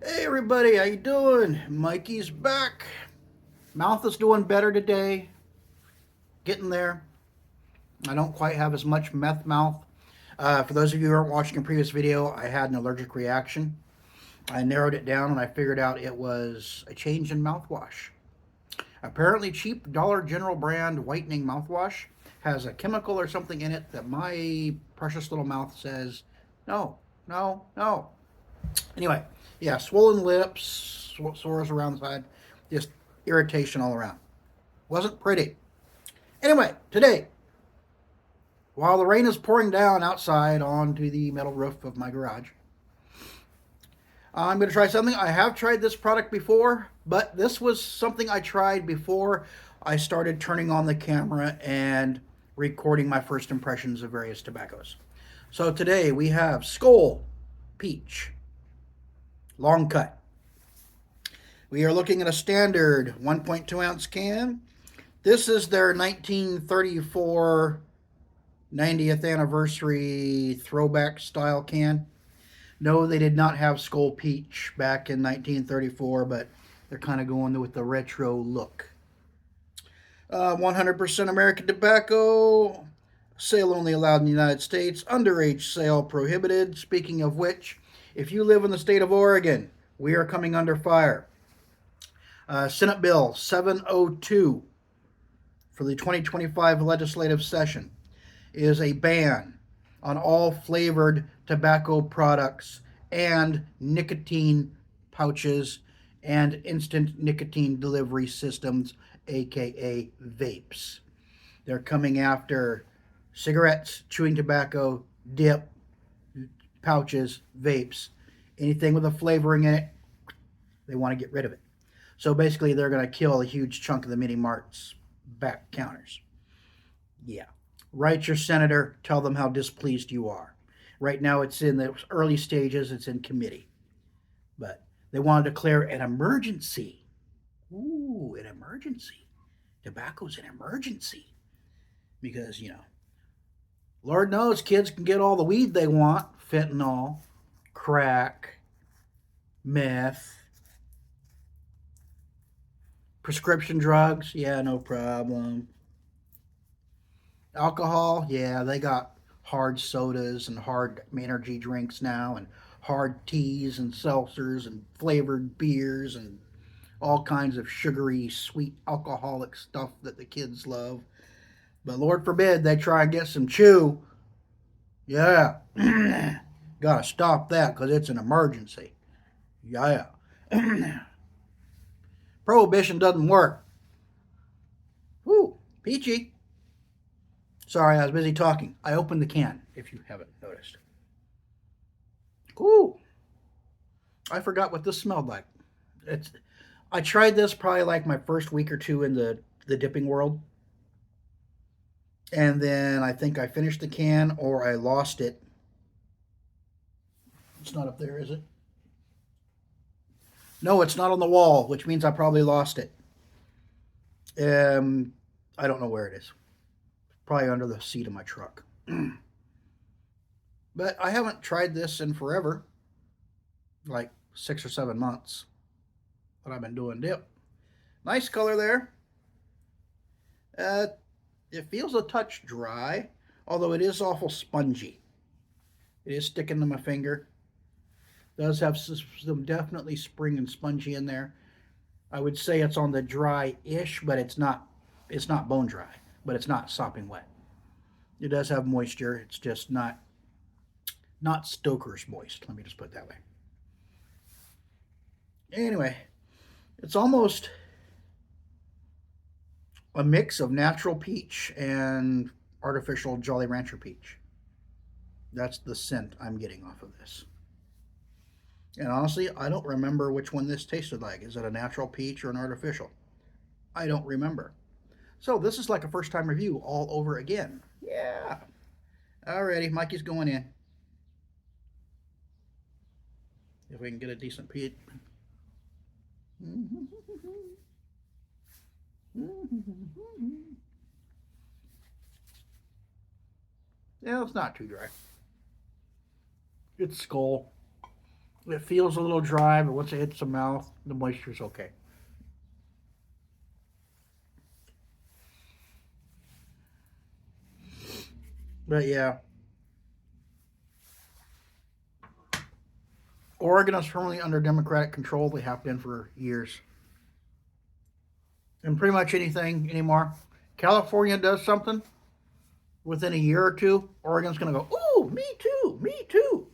Hey everybody, how you doing? Mikey's back. Mouth is doing better today. Getting there. I don't quite have as much meth mouth. For those of you who aren't watching a previous video, I had an allergic reaction. I narrowed it down and I figured out it was a change in mouthwash. Apparently, cheap Dollar General brand whitening mouthwash has a chemical or something in it that my precious little mouth says, no, no, no. Anyway, yeah, swollen lips, sores around the side, just irritation all around. Wasn't pretty. Anyway, today, while the rain is pouring down outside onto the metal roof of my garage, I'm going to try something. I have tried this product before, but this was something I tried before I started turning on the camera and recording my first impressions of various tobaccos. So today we have Skoal Peach, long cut. We are looking at a standard 1.2 ounce can. This is their 1934 90th anniversary throwback style can. No, they did not have Skoal Peach back in 1934, but they're kind of going with the retro look. 100% American tobacco. Sale only allowed in the United States. Underage sale prohibited. Speaking of which, if you live in the state of Oregon, we are coming under fire. Senate Bill 702 for the 2025 legislative session is a ban on all flavored tobacco products and nicotine pouches and instant nicotine delivery systems, aka vapes. They're coming after cigarettes, chewing tobacco, dip, pouches, vapes, anything with a flavoring in it, they want to get rid of it. So basically, they're going to kill a huge chunk of the mini marts back counters. Yeah. Write your senator, tell them how displeased you are. Right now, it's in the early stages, it's in committee. But they want to declare an emergency. Ooh, an emergency. Tobacco's an emergency. Because, Lord knows kids can get all the weed they want, fentanyl, crack, meth, prescription drugs, yeah, no problem. Alcohol, yeah, they got hard sodas and hard energy drinks now, and hard teas and seltzers and flavored beers and all kinds of sugary, sweet, alcoholic stuff that the kids love. But Lord forbid they try and get some chew. Yeah, gotta stop that because it's an emergency. Yeah. Prohibition doesn't work. Woo, peachy. Sorry, I was busy talking. I opened the can, if you haven't noticed. Ooh, I forgot what this smelled like. It's. I tried this probably like my first week or two in the dipping world, and then I think I finished the can or I lost it. It's not up there, is it? No, it's not on the wall, which means I probably lost it. I don't know where it is. Probably under the seat of my truck. But I haven't tried this in forever, like 6 or 7 months that I've been doing dip. Nice color there. Uh, it feels a touch dry, although it is awful spongy. It is sticking to my finger. Does have some definitely spring and spongy in there. I would say it's on the dry-ish, but it's not. It's not bone dry, but it's not sopping wet. It does have moisture. It's just not Stoker's moist. Let me just put it that way. Anyway, it's almost a mix of natural peach and artificial Jolly Rancher peach. That's the scent I'm getting off of this. And honestly, I don't remember which one this tasted like. Is it a natural peach or an artificial? I don't remember. So this is like a first time review all over again. Yeah. Alrighty, Mikey's going in. If we can get a decent peach. Yeah, it's not too dry. It's Skoal. It feels a little dry, but once it hits the mouth, the moisture's okay. But yeah, Oregon is firmly under Democratic control. They have been for years. And pretty much anything anymore. California does something within a year or two, Oregon's going to go, ooh, me too, me too.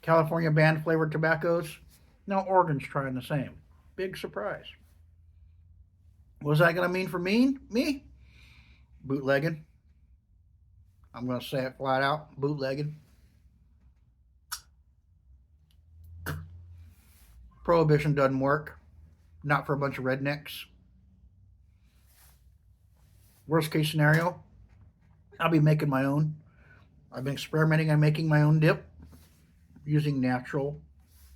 California banned flavored tobaccos. Now Oregon's trying the same. Big surprise. What's that going to mean for me? Bootlegging. I'm going to say it flat out. Bootlegging. Prohibition doesn't work. Not for a bunch of rednecks. Worst case scenario, I'll be making my own. I've been experimenting on making my own dip using natural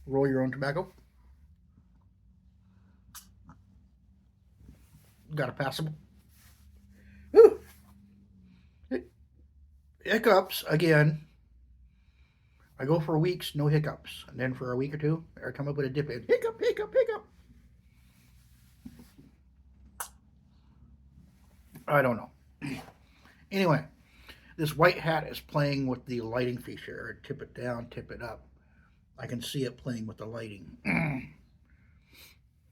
roll your own tobacco. Got a passable. Woo. Hiccups again. I go for weeks, no hiccups. And then for a week or two, I come up with a dip in. Hiccup, hiccup, hiccup. I don't know. Anyway, this white hat is playing with the lighting feature. Tip it down, tip it up. I can see it playing with the lighting.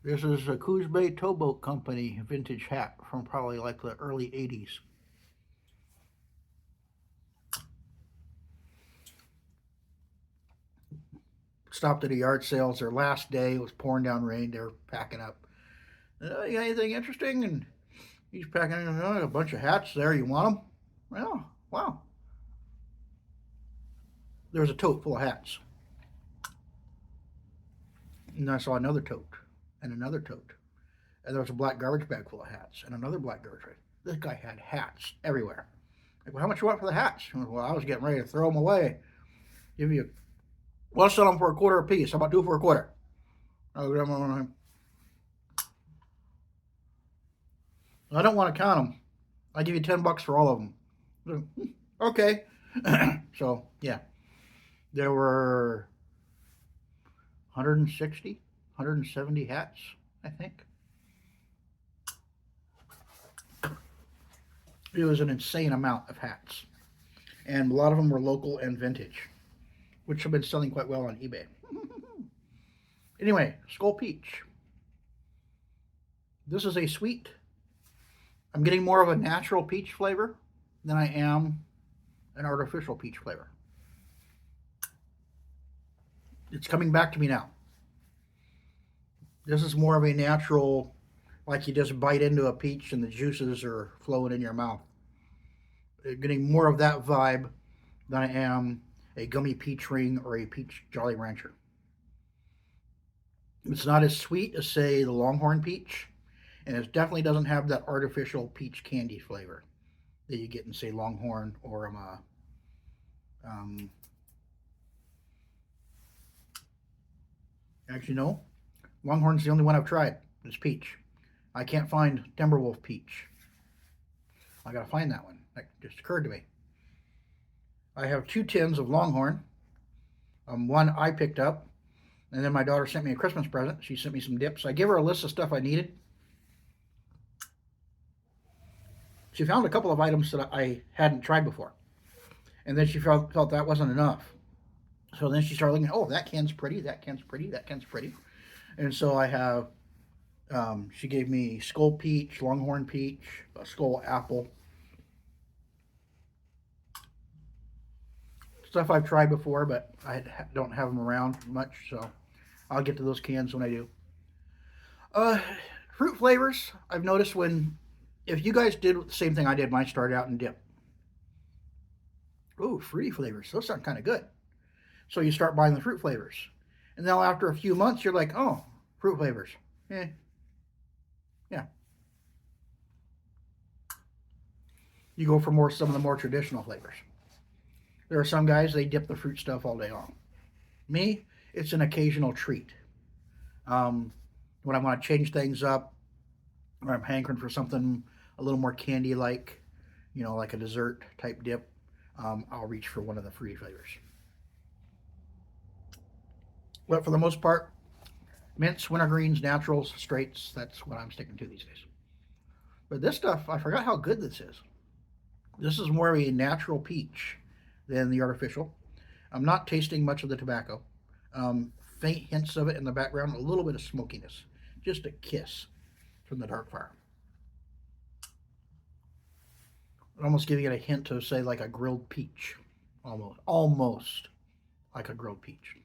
This is a Coos Bay Towboat Company vintage hat from probably like the early 80s. Stopped at a yard sale. It's their last day. It was pouring down rain. They were packing up. You got anything interesting? And he's packing a bunch of hats there. You want them? Well, wow. There was a tote full of hats. And I saw another tote and another tote. And there was a black garbage bag full of hats and another black garbage bag. This guy had hats everywhere. Like, well, how much you want for the hats? Well, I was getting ready to throw them away. Give you, well, I'll sell them for $0.25 a piece. How about 2 for $0.25? I don't want to count them. I give you $10 for all of them. Okay. So yeah, there were 160, 170 hats, I think. It was an insane amount of hats. And a lot of them were local and vintage, which have been selling quite well on eBay. Anyway, Skoal Peach. This is a sweet. I'm getting more of a natural peach flavor than I am an artificial peach flavor. It's coming back to me now. This is more of a natural, like you just bite into a peach and the juices are flowing in your mouth. Getting more of that vibe than I am a gummy peach ring or a peach Jolly Rancher. It's not as sweet as, say, the Longhorn peach, and it definitely doesn't have that artificial peach candy flavor that you get in, say, Longhorn or actually, no. Longhorn's the only one I've tried. It's peach. I can't find Timberwolf peach. I gotta find that one. That just occurred to me. I have 2 tins of Longhorn. One I picked up, and then my daughter sent me a Christmas present. She sent me some dips. I gave her a list of stuff I needed. She found a couple of items that I hadn't tried before, and then she felt that wasn't enough. So then she started looking. Oh, that can's pretty. That can's pretty. That can's pretty. And so I have. She gave me Skoal Peach, Longhorn Peach, a Skoal Apple. Stuff I've tried before, but I don't have them around much, so I'll get to those cans when I do. Fruit flavors, I've noticed if you guys did the same thing I did when I started out in dip. Ooh, fruity flavors, those sound kind of good. So you start buying the fruit flavors. And now after a few months, you're like, oh, fruit flavors. Yeah. You go for some of the more traditional flavors. There are some guys, they dip the fruit stuff all day long. Me, it's an occasional treat. When I want to change things up, or I'm hankering for something a little more candy-like, like a dessert type dip, I'll reach for one of the fruity flavors. But for the most part, mints, wintergreens, naturals, straights, that's what I'm sticking to these days. But this stuff, I forgot how good this is. This is more of a natural peach than the artificial. I'm not tasting much of the tobacco. Faint hints of it in the background, a little bit of smokiness. Just a kiss from the dark fire. Almost giving it a hint of, say, like a grilled peach. Almost like a grilled peach.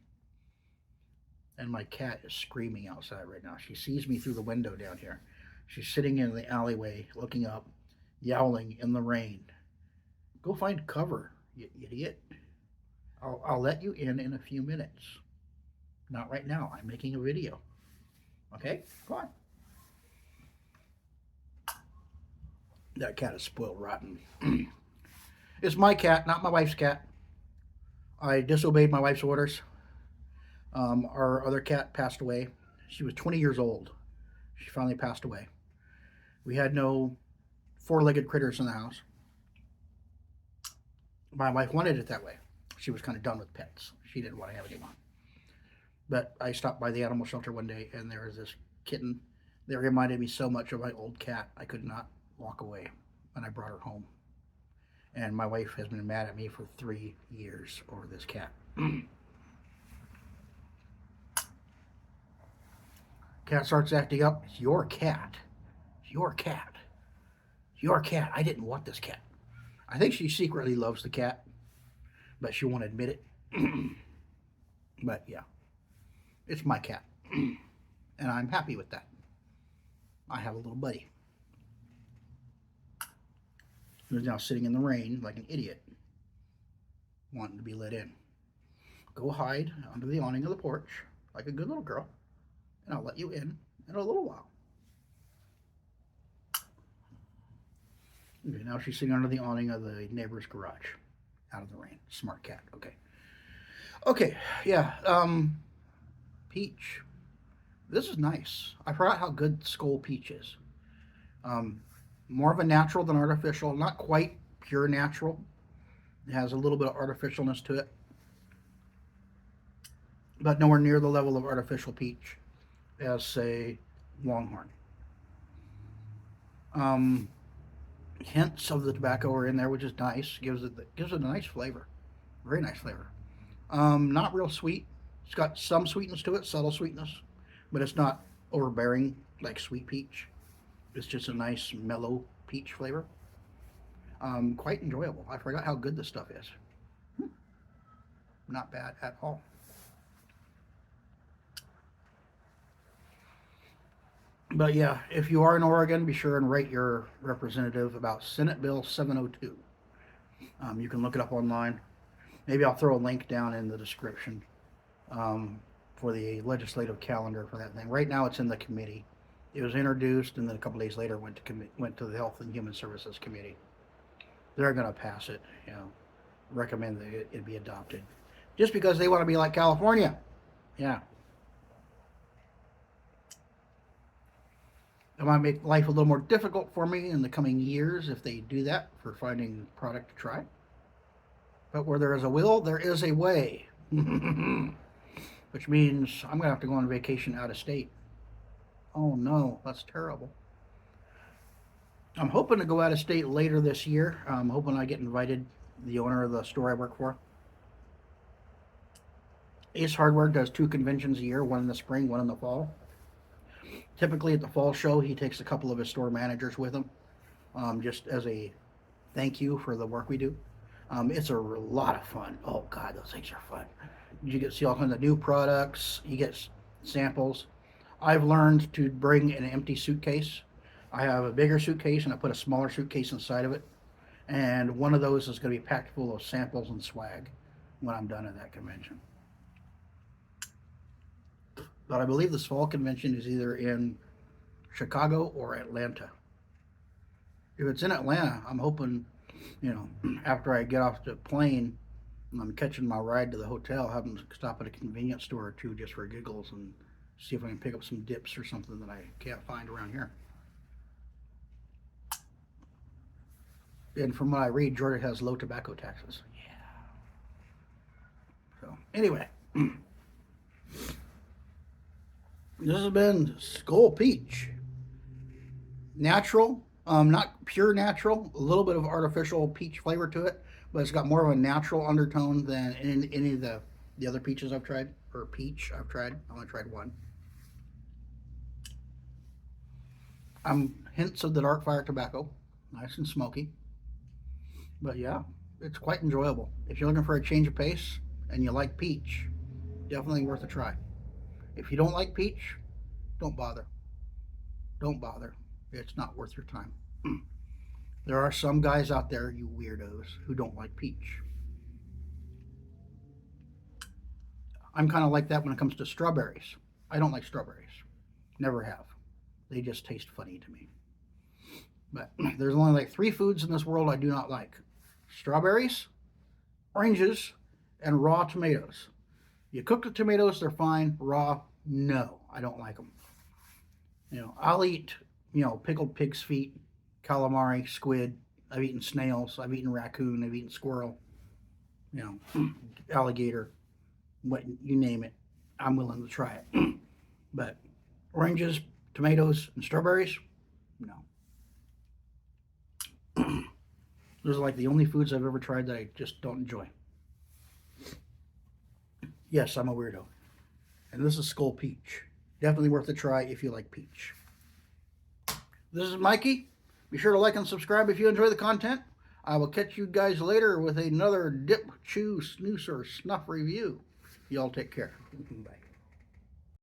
And my cat is screaming outside right now. She sees me through the window down here. She's sitting in the alleyway, looking up, yowling in the rain. Go find cover, you idiot. I'll let you in a few minutes. Not right now. I'm making a video. Okay? Go on. That cat is spoiled rotten. It's my cat, not my wife's cat. I disobeyed my wife's orders. Our other cat passed away. She was 20 years old. She finally passed away. We had no four-legged critters in the house. My wife wanted it that way. She was kind of done with pets. She didn't want to have any more. But I stopped by the animal shelter one day, and there was this kitten that reminded me so much of my old cat. I could not walk away when I brought her home. And my wife has been mad at me for 3 years over this cat. Cat starts acting up. It's your cat. It's your cat. It's your cat. I didn't want this cat. I think she secretly loves the cat, but she won't admit it. But yeah, it's my cat. And I'm happy with that. I have a little buddy who's now sitting in the rain like an idiot, wanting to be let in. Go hide under the awning of the porch like a good little girl, and I'll let you in a little while. Okay, now she's sitting under the awning of the neighbor's garage, out of the rain. Smart cat. Okay. Okay, yeah. Peach. This is nice. I forgot how good Skoal Peach is. More of a natural than artificial. Not quite pure natural. It has a little bit of artificialness to it, but nowhere near the level of artificial peach as, say, Longhorn. Hints of the tobacco are in there, which is nice. Gives it a nice flavor. Very nice flavor. Not real sweet. It's got some sweetness to it, subtle sweetness, but it's not overbearing like sweet peach. It's just a nice mellow peach flavor. Quite enjoyable. I forgot how good this stuff is. Not bad at all. But yeah, if you are in Oregon, be sure and write your representative about Senate Bill 702. You can look it up online. Maybe I'll throw a link down in the description for the legislative calendar for that thing. Right now it's in the committee. It was introduced, and then a couple days later went to the Health and Human Services Committee. They're going to pass it, recommend that it be adopted. Just because they want to be like California. Yeah. It might make life a little more difficult for me in the coming years if they do that for finding product to try. But where there is a will, there is a way. Which means I'm going to have to go on vacation out of state. Oh no, that's terrible. I'm hoping to go out of state later this year. I'm hoping I get invited, the owner of the store I work for. Ace Hardware does 2 conventions a year, one in the spring, one in the fall. Typically at the fall show, he takes a couple of his store managers with him, just as a thank you for the work we do. It's a lot of fun. Oh God, those things are fun. You get to see all kinds of new products. You get samples. I've learned to bring an empty suitcase. I have a bigger suitcase and I put a smaller suitcase inside of it. And one of those is going to be packed full of samples and swag when I'm done at that convention. But I believe this fall convention is either in Chicago or Atlanta. If it's in Atlanta, I'm hoping, after I get off the plane and I'm catching my ride to the hotel, have them stop at a convenience store or two just for giggles and see if I can pick up some dips or something that I can't find around here. And from what I read, Georgia has low tobacco taxes. Yeah. So, anyway. This has been Skoal Peach. Natural, not pure natural, a little bit of artificial peach flavor to it, but it's got more of a natural undertone than any of the other peaches I've tried, or peach I've tried. I only tried one. Hints of the dark fire tobacco, nice and smoky. But yeah, it's quite enjoyable. If you're looking for a change of pace and you like peach, definitely worth a try. If you don't like peach, don't bother. Don't bother. It's not worth your time. There are some guys out there, you weirdos, who don't like peach. I'm kind of like that when it comes to strawberries. I don't like strawberries. Never have. They just taste funny to me. But there's only like 3 foods in this world I do not like: strawberries, oranges, and raw tomatoes. You cook the tomatoes, they're fine. Raw, no, I don't like them. I'll eat, pickled pig's feet, calamari, squid. I've eaten snails. I've eaten raccoon. I've eaten squirrel. Alligator. What you name it, I'm willing to try it. But oranges, tomatoes, and strawberries, no. Those are like the only foods I've ever tried that I just don't enjoy. Yes, I'm a weirdo. And this is Skoal Peach. Definitely worth a try if you like peach. This is Mikey. Be sure to like and subscribe if you enjoy the content. I will catch you guys later with another dip, chew, snooze, or snuff review. Y'all take care. Bye.